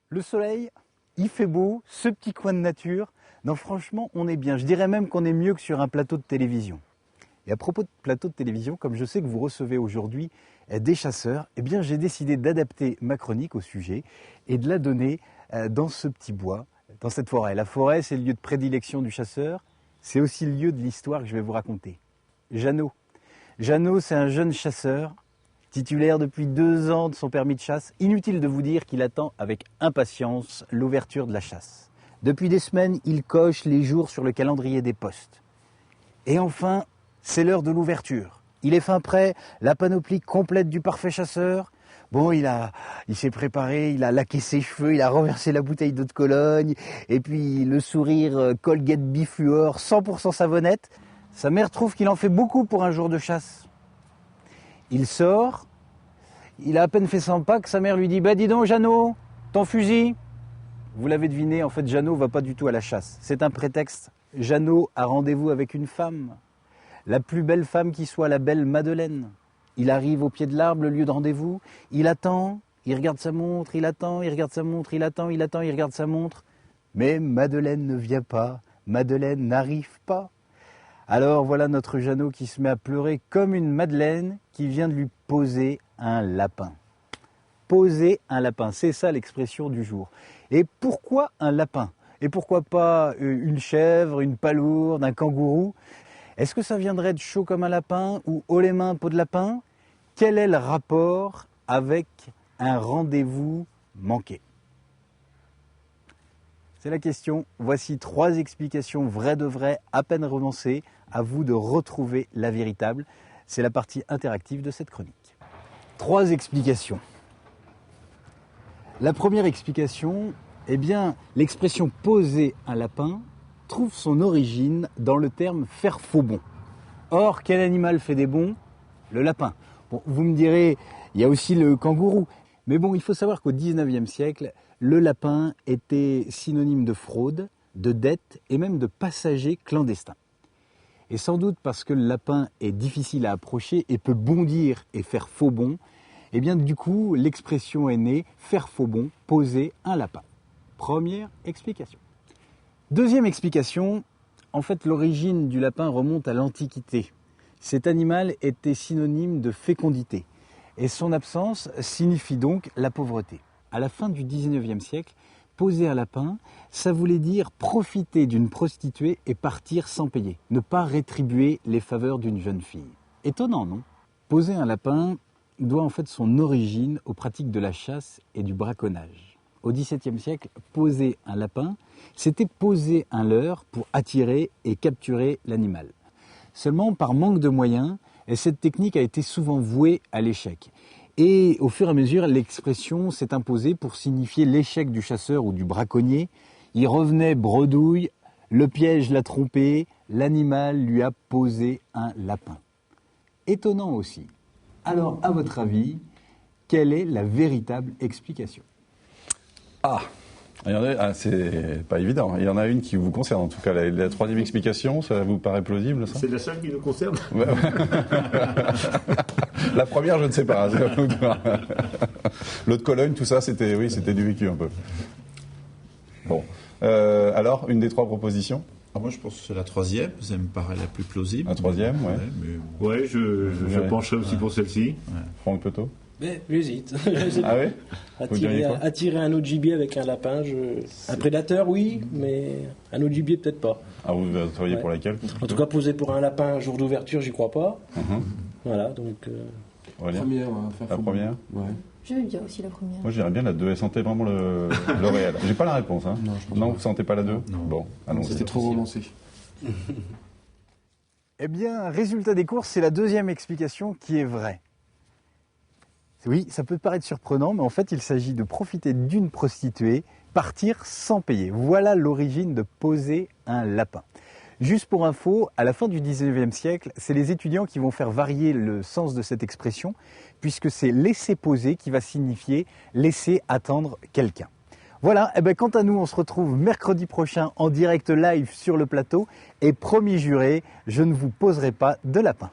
Le soleil, il fait beau, ce petit coin de nature. Non, franchement, on est bien. Je dirais même qu'on est mieux que sur un plateau de télévision. Et à propos de plateau de télévision, comme je sais que vous recevez aujourd'hui des chasseurs, eh bien, j'ai décidé d'adapter ma chronique au sujet et de la donner dans ce petit bois, dans cette forêt. La forêt, c'est le lieu de prédilection du chasseur. C'est aussi le lieu de l'histoire que je vais vous raconter. Jeannot. Jeannot, c'est un jeune chasseur, titulaire depuis 2 ans de son permis de chasse. Inutile de vous dire qu'il attend avec impatience l'ouverture de la chasse. Depuis des semaines, il coche les jours sur le calendrier des postes. Et enfin, c'est l'heure de l'ouverture. Il est fin prêt, la panoplie complète du parfait chasseur. Bon, il s'est préparé, il a laqué ses cheveux, il a renversé la bouteille d'eau de Cologne, et puis le sourire Colgate Bifluor 100% savonnette. Sa mère trouve qu'il en fait beaucoup pour un jour de chasse. Il sort, il a à peine fait 100 pas que sa mère lui dit « Bah dis donc Jeannot, ton fusil ?» Vous l'avez deviné, en fait Jeannot va pas du tout à la chasse. C'est un prétexte. Jeannot a rendez-vous avec une femme. La plus belle femme qui soit, la belle Madeleine. Il arrive au pied de l'arbre, le lieu de rendez-vous. Il attend, il regarde sa montre, il attend, il regarde sa montre, il attend, il regarde sa montre. Mais Madeleine ne vient pas, Madeleine n'arrive pas. Alors voilà notre Jeannot qui se met à pleurer comme une Madeleine qui vient de lui poser un lapin. Poser un lapin, c'est ça l'expression du jour. Et pourquoi un lapin? Et pourquoi pas une chèvre, une palourde, un kangourou? Est-ce que ça viendrait de chaud comme un lapin ou haut les mains, peau de lapin? Quel est le rapport avec un rendez-vous manqué? C'est la question. Voici 3 explications vraies de vraies, à peine romancées. À vous de retrouver la véritable. C'est la partie interactive de cette chronique. 3 explications. La première explication, eh bien, l'expression « poser un lapin » trouve son origine dans le terme « faire faux bond ». Or, quel animal fait des bonds? Le lapin. Bon, vous me direz, il y a aussi le kangourou. Mais bon, il faut savoir qu'au 19e siècle, le lapin était synonyme de fraude, de dette et même de passager clandestin. Et sans doute parce que le lapin est difficile à approcher et peut bondir et faire faux bond, eh bien du coup, l'expression est née « faire faux bond, poser un lapin ». Première explication. Deuxième explication, en fait l'origine du lapin remonte à l'Antiquité. Cet animal était synonyme de fécondité et son absence signifie donc la pauvreté. À la fin du 19e siècle, poser un lapin, ça voulait dire profiter d'une prostituée et partir sans payer, ne pas rétribuer les faveurs d'une jeune fille. Étonnant, non? Poser un lapin doit en fait son origine aux pratiques de la chasse et du braconnage. Au XVIIe siècle, poser un lapin, c'était poser un leurre pour attirer et capturer l'animal. Seulement, par manque de moyens, cette technique a été souvent vouée à l'échec. Et au fur et à mesure, l'expression s'est imposée pour signifier l'échec du chasseur ou du braconnier. Il revenait bredouille, le piège l'a trompé, l'animal lui a posé un lapin. Étonnant aussi. Alors, à votre avis, quelle est la véritable explication? C'est pas évident. Il y en a une qui vous concerne, en tout cas. La 3e explication, ça vous paraît plausible, ça? C'est la seule qui nous concerne. La première, je ne sais pas. L'eau de Cologne, tout ça, c'était du vécu un peu. Bon. Alors, une des 3 propositions? Moi, je pense que c'est la 3e, ça me paraît la plus plausible. La 3e, ouais. Ouais, je pencherai aussi pour celle-ci. Ouais. Franck Petot? Mais j'hésite. Ah oui? Attirer un autre gibier avec un lapin, un prédateur, oui, mais un autre gibier, peut-être pas. Ah, vous travaillez pour laquelle? En tout cas, poser pour un lapin un jour d'ouverture, j'y crois pas. Voilà, donc... La première? Ouais. Je vais dire aussi la première. Moi, je dirais bien la 2. Elle sentait vraiment le réel. J'ai pas la réponse, hein? Non, vous sentez pas la 2? Non. Bon, allons-y. C'était trop romancé. Eh bien, résultat des courses, c'est la 2e explication qui est vraie. Oui, ça peut paraître surprenant, mais en fait, il s'agit de profiter d'une prostituée, partir sans payer. Voilà l'origine de poser un lapin. Juste pour info, à la fin du 19e siècle, c'est les étudiants qui vont faire varier le sens de cette expression, puisque c'est laisser poser qui va signifier laisser attendre quelqu'un. Voilà, et quant à nous, on se retrouve mercredi prochain en direct live sur le plateau, et promis juré, je ne vous poserai pas de lapin.